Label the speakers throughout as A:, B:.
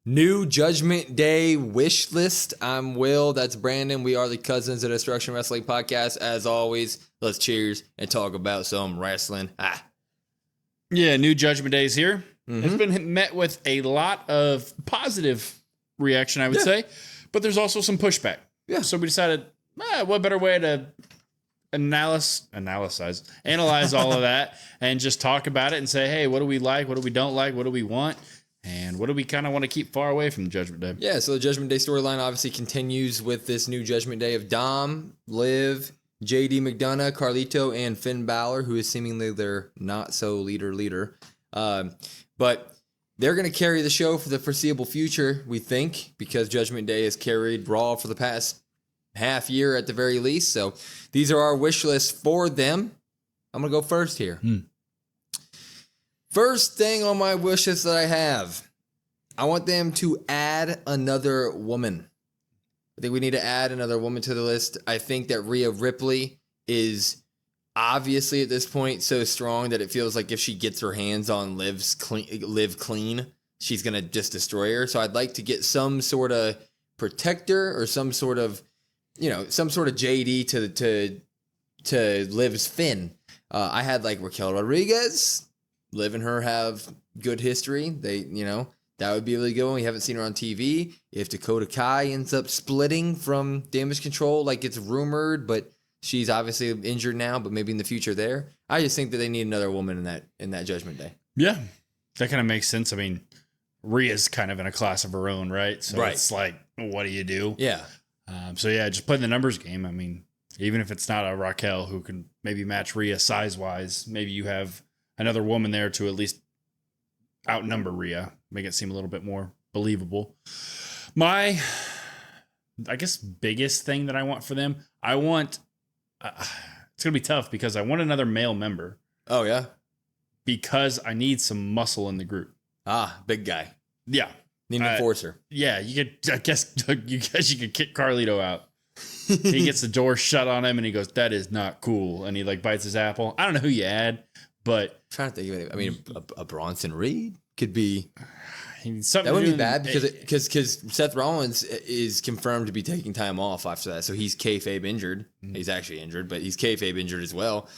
A: New Judgment Day wish list. I'm Will. That's Brandon. We are the Cousins of Destruction Wrestling Podcast. As always, let's cheers and talk about some wrestling.
B: Yeah, new Judgment Day is here. It's been met with a lot of positive reaction, I would say, but there's also some pushback.
A: Yeah.
B: So we decided, what better way to analyze all of that and just talk about it and say, hey, what do we like? What do we don't like? What do we want? And what do we kind of want to keep far away from the Judgment Day?
A: Yeah, so the Judgment Day storyline obviously continues with this new Judgment Day of Dom, Liv, JD McDonough, Carlito, and Finn Balor, who is seemingly their not-so-leader. But they're going to carry the show for the foreseeable future, we think, because Judgment Day has carried Raw for the past half year at the very least. So these are our wish lists for them. I'm going to go first here. First thing on my wish list that I have, I want them to add another woman. I think we need to add another woman to the list. I think that Rhea Ripley is obviously at this point so strong that it feels like if she gets her hands on Liv clean, she's going to just destroy her. So I'd like to get some sort of protector or some sort of JD to Liv's Finn. I had like Raquel Rodriguez. Liv and her have good history. That would be a really good one. We haven't seen her on TV. If Dakota Kai ends up splitting from Damage Control, like it's rumored, but she's obviously injured now, but maybe in the future there. I just think that they need another woman in that Judgment Day.
B: Yeah, that kind of makes sense. I mean, Rhea's kind of in a class of her own, right? So It's like, what do you do?
A: Yeah.
B: Just playing the numbers game. I mean, even if it's not a Raquel who can maybe match Rhea size-wise, maybe you have another woman there to at least outnumber Rhea, make it seem a little bit more believable. My, I guess, biggest thing that I want for them, I want, it's going to be tough because I want another male member.
A: Oh, yeah?
B: Because I need some muscle in the group.
A: Big guy.
B: Yeah.
A: Need an enforcer.
B: Yeah, you could kick Carlito out. He gets the door shut on him and he goes, that is not cool. And he like bites his apple. I don't know who you add. But
A: I'm trying to think of it. I mean, a Bronson Reed could be.
B: That
A: wouldn't be bad because Seth Rollins is confirmed to be taking time off after that. So he's kayfabe injured. He's actually injured, but he's kayfabe injured as well.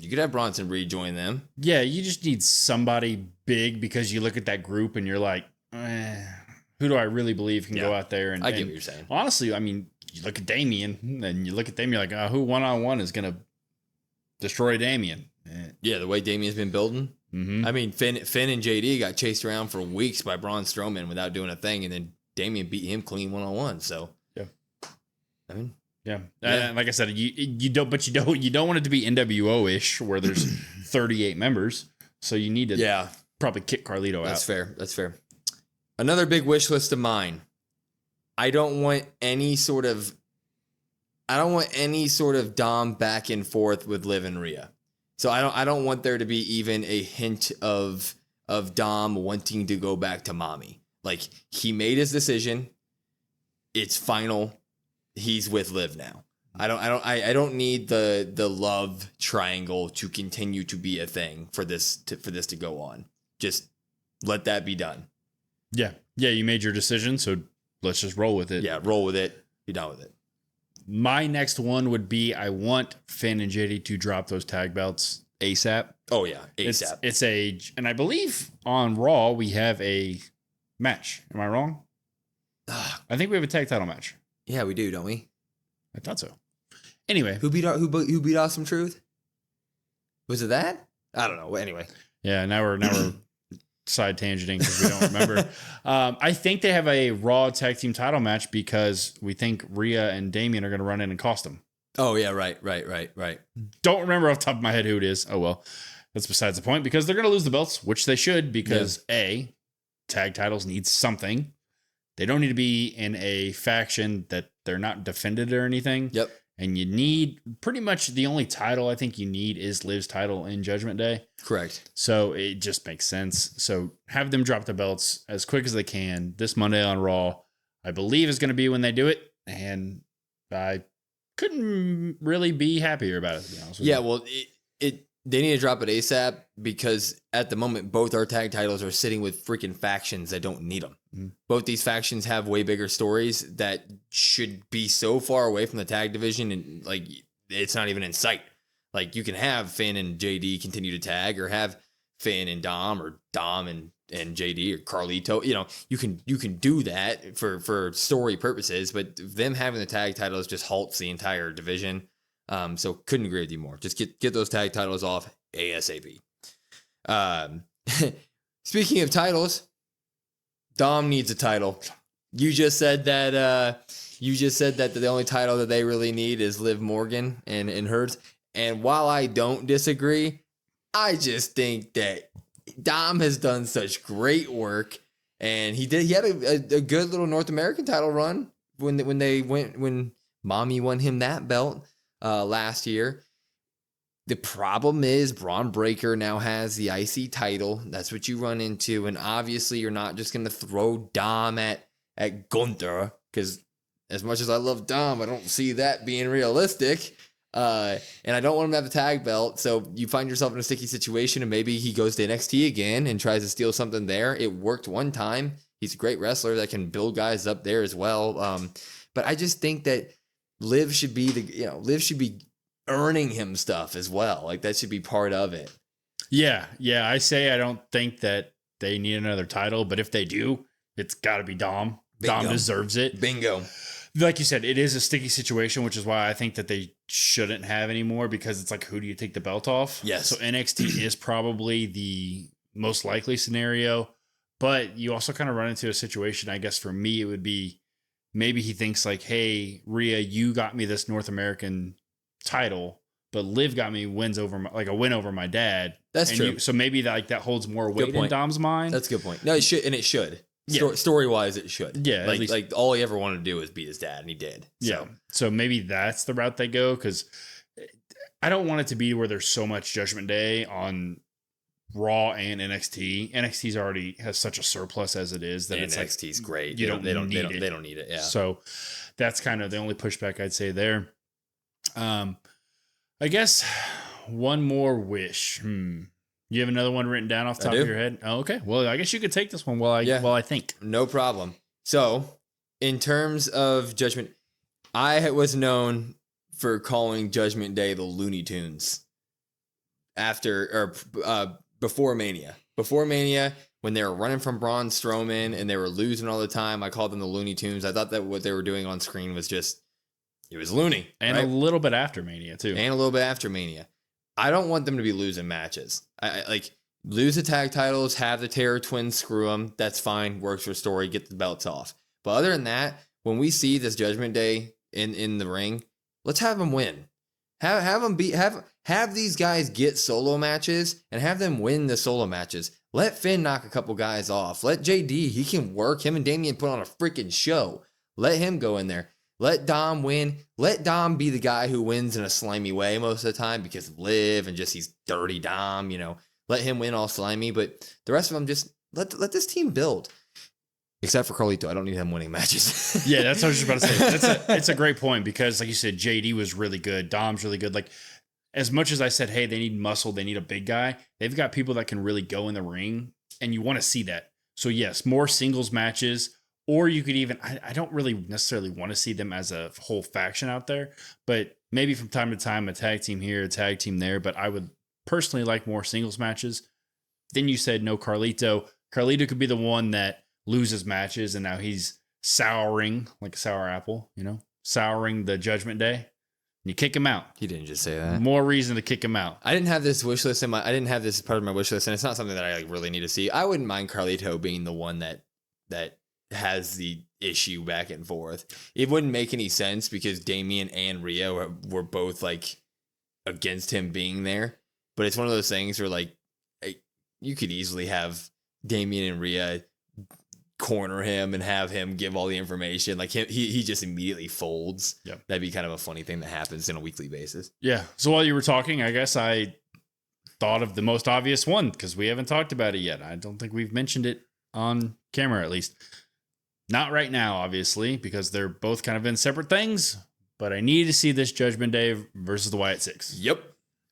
A: You could have Bronson Reed join them.
B: Yeah, you just need somebody big because you look at that group and you're like, who do I really believe can go out there? And
A: I get what you're saying.
B: Honestly, I mean, you look at Damien and you look at them, you're like, who one-on-one is going to destroy Damien?
A: Yeah, the way Damien's been building. I mean, Finn and JD got chased around for weeks by Braun Strowman without doing a thing, and then Damien beat him clean one-on-one. So,
B: yeah,
A: I mean,
B: yeah. Like I said, you don't want it to be NWO-ish where there's 38 members, so you need to probably kick Carlito out.
A: That's fair. Another big wish list of mine. I don't want any sort of Dom back and forth with Liv and Rhea. So I don't want there to be even a hint of Dom wanting to go back to mommy. Like, he made his decision. It's final. He's with Liv now. I don't need the love triangle to continue to be a thing for this to go on. Just let that be done.
B: Yeah. Yeah, you made your decision, so let's just roll with it.
A: Yeah, roll with it. Be done with it.
B: My next one would be I want Finn and JD to drop those tag belts ASAP.
A: Oh, yeah, ASAP.
B: And I believe on Raw we have a match. Am I wrong? I think we have a tag title match.
A: Yeah, we do, don't we?
B: I thought so. Anyway.
A: Who beat Awesome Truth? Was it that? I don't know. Well, anyway.
B: Yeah, now we're side tangenting because we don't remember. I think they have a Raw tag team title match because we think Rhea and Damien are going to run in and cost them.
A: Oh, yeah, right.
B: Don't remember off the top of my head who it is. Oh, well, that's besides the point because they're going to lose the belts, which they should because tag titles need something. They don't need to be in a faction that they're not defended or anything.
A: Yep.
B: And you need pretty much the only title I think you need is Liv's title in Judgment Day.
A: Correct.
B: So it just makes sense. So have them drop the belts as quick as they can this Monday on Raw. I believe is going to be when they do it. And I couldn't really be happier about it, to be honest with you.
A: Yeah, well, They need to drop it ASAP because at the moment, both our tag titles are sitting with freaking factions that don't need them.
B: Mm-hmm.
A: Both these factions have way bigger stories that should be so far away from the tag division, and like it's not even in sight. Like you can have Finn and JD continue to tag, or have Finn and Dom, or Dom and JD, or Carlito. You know, you can do that for story purposes, but them having the tag titles just halts the entire division. So couldn't agree with you more. Just get those tag titles off ASAP. Speaking of titles, Dom needs a title. You just said that the only title that they really need is Liv Morgan and Hurts. And while I don't disagree, I just think that Dom has done such great work, and he had a good little North American title run when Mommy won him that belt last year. The problem is Braun Breaker now has the IC title. That's what you run into. And obviously you're not just going to throw Dom at Gunther, because as much as I love Dom, I don't see that being realistic. And I don't want him to have the tag belt. So you find yourself in a sticky situation, and maybe he goes to NXT again and tries to steal something there. It worked one time. He's a great wrestler that can build guys up there as well. But I just think that Liv should be earning him stuff as well. Like that should be part of it.
B: Yeah. I say I don't think that they need another title, but if they do, it's got to be Dom.
A: Bingo.
B: Dom deserves it.
A: Bingo.
B: Like you said, it is a sticky situation, which is why I think that they shouldn't have anymore, because it's like, who do you take the belt off?
A: Yes.
B: So NXT is probably the most likely scenario, but you also kind of run into a situation, I guess for me, it would be maybe he thinks like, hey, Rhea, you got me this North American title, but Liv got me a win over my dad.
A: That's true.
B: So maybe that holds more weight in Dom's mind.
A: That's a good point. No, it should, and it should.
B: Yeah.
A: Story wise, it should.
B: Yeah.
A: Like all he ever wanted to do was beat his dad, and he did. So.
B: Yeah. So maybe that's the route they go, because I don't want it to be where there's so much Judgment Day on Raw and NXT. NXT's already has such a surplus as it is that it's
A: NXT's
B: like,
A: great.
B: They don't need it.
A: Yeah.
B: So that's kind of the only pushback I'd say there. I guess one more wish. You have another one written down off the top of your head? Oh, okay. Well, I guess you could take this one while I think.
A: No problem. So, in terms of Judgment, I was known for calling Judgment Day the Looney Tunes before Mania. Before Mania, when they were running from Braun Strowman and they were losing all the time, I called them the Looney Tunes. I thought that what they were doing on screen was just, it was loony.
B: And
A: right?
B: a little bit after Mania, too.
A: And a little bit after Mania. I don't want them to be losing matches. I like lose the tag titles, have the Terror Twins screw them. That's fine. Works for story. Get the belts off. But other than that, when we see this Judgment Day in the ring, let's have them win. Have them have these guys get solo matches and have them win the solo matches. Let Finn knock a couple guys off. Let JD, he can work. Him and Damien put on a freaking show. Let him go in there. Let Dom win. Let Dom be the guy who wins in a slimy way most of the time, because of Liv and just he's dirty Dom, Let him win all slimy, but the rest of them just let this team build. Except for Carlito. I don't need him winning matches.
B: Yeah, that's what I was just about to say. It's a great point, because like you said, JD was really good. Dom's really good. Like, as much as I said, hey, they need muscle, they need a big guy, they've got people that can really go in the ring, and you want to see that. So yes, more singles matches. Or you could even, I don't really necessarily want to see them as a whole faction out there, but maybe from time to time, a tag team here, a tag team there. But I would personally like more singles matches. Then you said no Carlito. Carlito could be the one that loses matches, and now he's souring, like a sour apple, souring the Judgment Day. You kick him out.
A: He didn't just say that.
B: More reason to kick him out.
A: I didn't have this wish list I didn't have this as part of my wish list, and it's not something that I really need to see. I wouldn't mind Carlito being the one that has the issue back and forth. It wouldn't make any sense because Damien and Rhea were both like against him being there. But it's one of those things where like you could easily have Damien and Rhea corner him and have him give all the information. Like he just immediately folds.
B: Yep.
A: That'd be kind of a funny thing that happens on a weekly basis.
B: Yeah. So while you were talking, I guess I thought of the most obvious one, because we haven't talked about it yet. I don't think we've mentioned it on camera, at least. Not right now, obviously, because they're both kind of in separate things, but I need to see this Judgment Day versus the Wyatt Six.
A: Yep.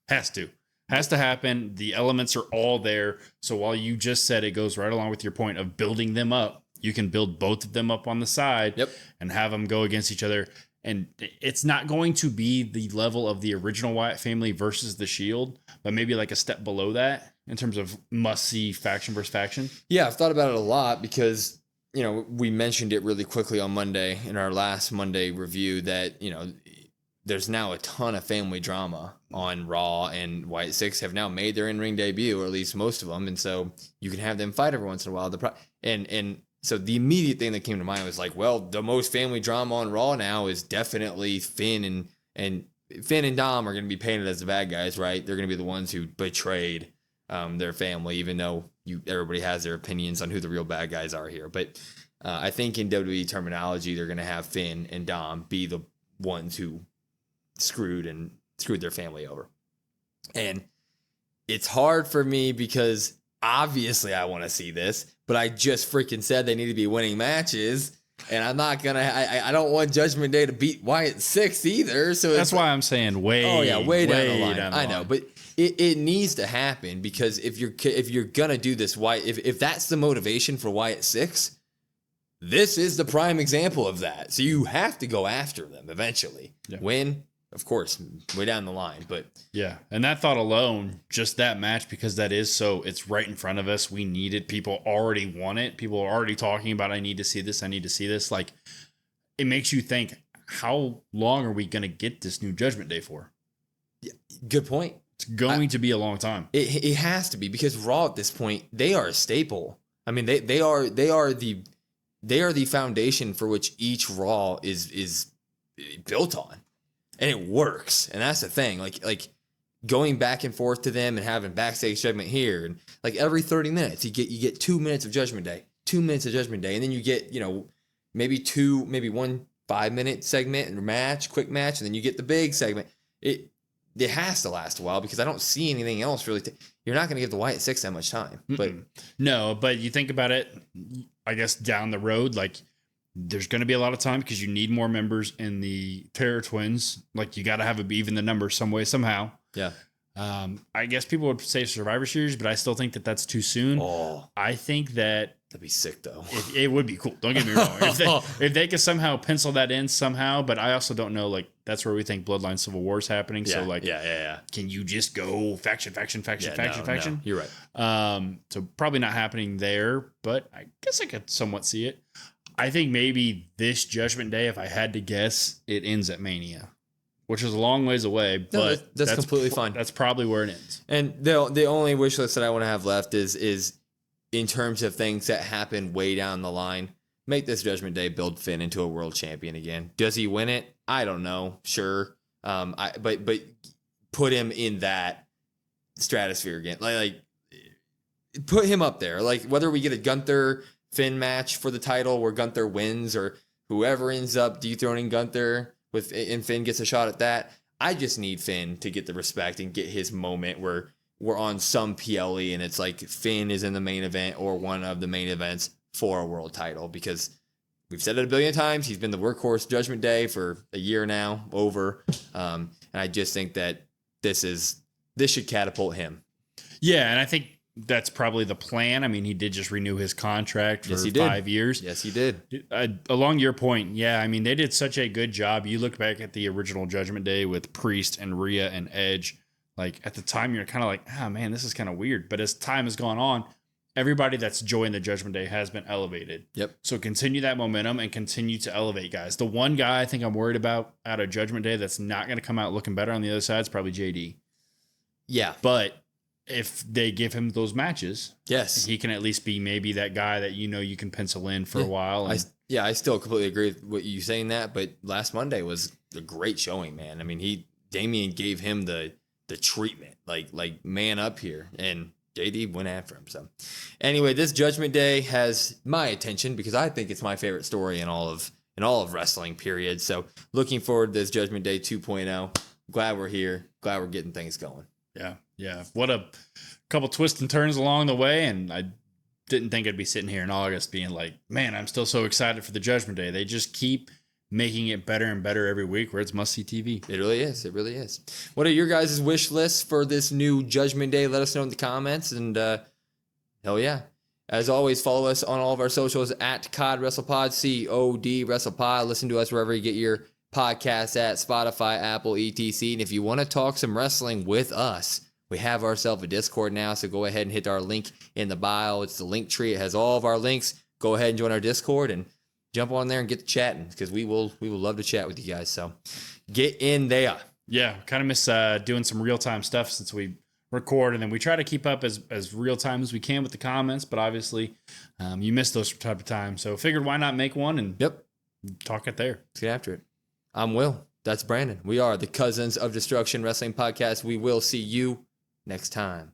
B: Has to. Has to happen. The elements are all there. So while you just said it goes right along with your point of building them up, you can build both of them up on the side and have them go against each other. And it's not going to be the level of the original Wyatt family versus the Shield, but maybe like a step below that in terms of must-see faction versus faction.
A: Yeah, I've thought about it a lot because, you know, we mentioned it really quickly on Monday in our last Monday review that, you know, there's now a ton of family drama on Raw, and Wyatt Six have now made their in-ring debut, or at least most of them. And so you can have them fight every once in a while. So the immediate thing that came to mind was like, well, the most family drama on Raw now is definitely Finn and Dom are going to be painted as the bad guys, right? They're going to be the ones who betrayed their family, even though everybody has their opinions on who the real bad guys are here. But I think in WWE terminology, they're going to have Finn and Dom be the ones who screwed their family over. And it's hard for me because obviously I want to see this, but I just freaking said they need to be winning matches, and I'm not gonna. I don't want Judgment Day to beat Wyatt Six either. So
B: that's why I'm saying way
A: down the line. I know, but it needs to happen because if you're gonna do this, if that's the motivation for Wyatt Six, this is the prime example of that. So you have to go after them eventually. Yeah. Win. Of course, way down the line, but
B: yeah. And that thought alone, just that match, because it's right in front of us. We need it. People already want it. People are already talking about, I need to see this. I need to see this. Like, it makes you think, how long are we going to get this new Judgment Day for?
A: Yeah, good point.
B: It's going to be a long time.
A: It has to be, because Raw at this point, they are a staple. I mean, they are the foundation for which each Raw is built on. And it works. And that's the thing. Like going back and forth to them and having backstage segment here, and like every 30 minutes you get 2 minutes of Judgment Day, 2 minutes of Judgment Day, and then you get, you know, maybe one 5-minute segment and quick match, and then you get the big segment. It has to last a while because I don't see anything else really. You're not going to give the Wyatt Six that much time. But
B: no, but you think about it, I guess down the road, like, there's going to be a lot of time because you need more members in the Terror Twins. Like, you got to have it be even the numbers some way, somehow.
A: Yeah.
B: I guess people would say Survivor Series, but I still think that that's too soon.
A: Oh,
B: I think that'd
A: be sick though.
B: It would be cool. Don't get me wrong. If they could somehow pencil that in somehow, but I also don't know, like, that's where we think Bloodline Civil War is happening.
A: Yeah,
B: so like, can you just go faction?
A: No, you're
B: right. So probably not happening there, but I guess I could somewhat see it. I think maybe this Judgment Day, if I had to guess, it ends at Mania, which is a long ways away, but
A: that's completely fine.
B: That's probably where it ends.
A: And the only wish list that I want to have left is in terms of things that happen way down the line. Make this Judgment Day build Finn into a world champion again. Does he win it? I don't know. Sure. But put him in that stratosphere again. Like put him up there. Like, whether we get a Gunther Finn match for the title where Gunther wins, or whoever ends up dethroning Gunther and Finn gets a shot at that. I just need Finn to get the respect and get his moment where we're on some PLE and it's like Finn is in the main event or one of the main events for a world title, because we've said it a billion times. He's been the workhorse Judgment Day for a year now, over. And I just think that this should catapult him.
B: Yeah, and I think that's probably the plan. I mean, he did just renew his contract for 5 years.
A: Yes, he did.
B: Along your point, yeah, I mean, they did such a good job. You look back at the original Judgment Day with Priest and Rhea and Edge. Like, at the time, you're kind of like, oh, man, this is kind of weird. But as time has gone on, everybody that's joined the Judgment Day has been elevated.
A: Yep.
B: So continue that momentum and continue to elevate guys. The one guy I think I'm worried about out of Judgment Day that's not going to come out looking better on the other side is probably JD.
A: Yeah.
B: But if they give him those matches,
A: yes,
B: he can at least be maybe that guy that you can pencil in for a while. And
A: I still completely agree with what you saying that, but last Monday was a great showing, man. I mean, Damien gave him the treatment, like man up here, and JD went after him. So anyway, this Judgment Day has my attention because I think it's my favorite story in all of wrestling, period. So looking forward to this Judgment Day 2.0. Glad we're here. Glad we're getting things going.
B: Yeah. What a couple twists and turns along the way. And I didn't think I'd be sitting here in August being like, man, I'm still so excited for the Judgment Day. They just keep making it better and better every week, where it's must-see TV.
A: It really is. It really is. What are your guys' wish lists for this new Judgment Day? Let us know in the comments. And hell yeah. As always, follow us on all of our socials at COD WrestlePod, COD WrestlePod. Listen to us wherever you get your podcasts at Spotify, Apple, etc. And if you want to talk some wrestling with us, we have ourselves a Discord now. So go ahead and hit our link in the bio. It's the link tree. It has all of our links. Go ahead and join our Discord and jump on there and get to chatting, because we will love to chat with you guys. So get in there.
B: Yeah, kind of miss doing some real-time stuff since we record, and then we try to keep up as real-time as we can with the comments, but obviously you miss those type of times. So figured why not make one and talk it there.
A: Let's get after it. I'm Will. That's Brandon. We are the Cousins of Destruction Wrestling Podcast. We will see you next time.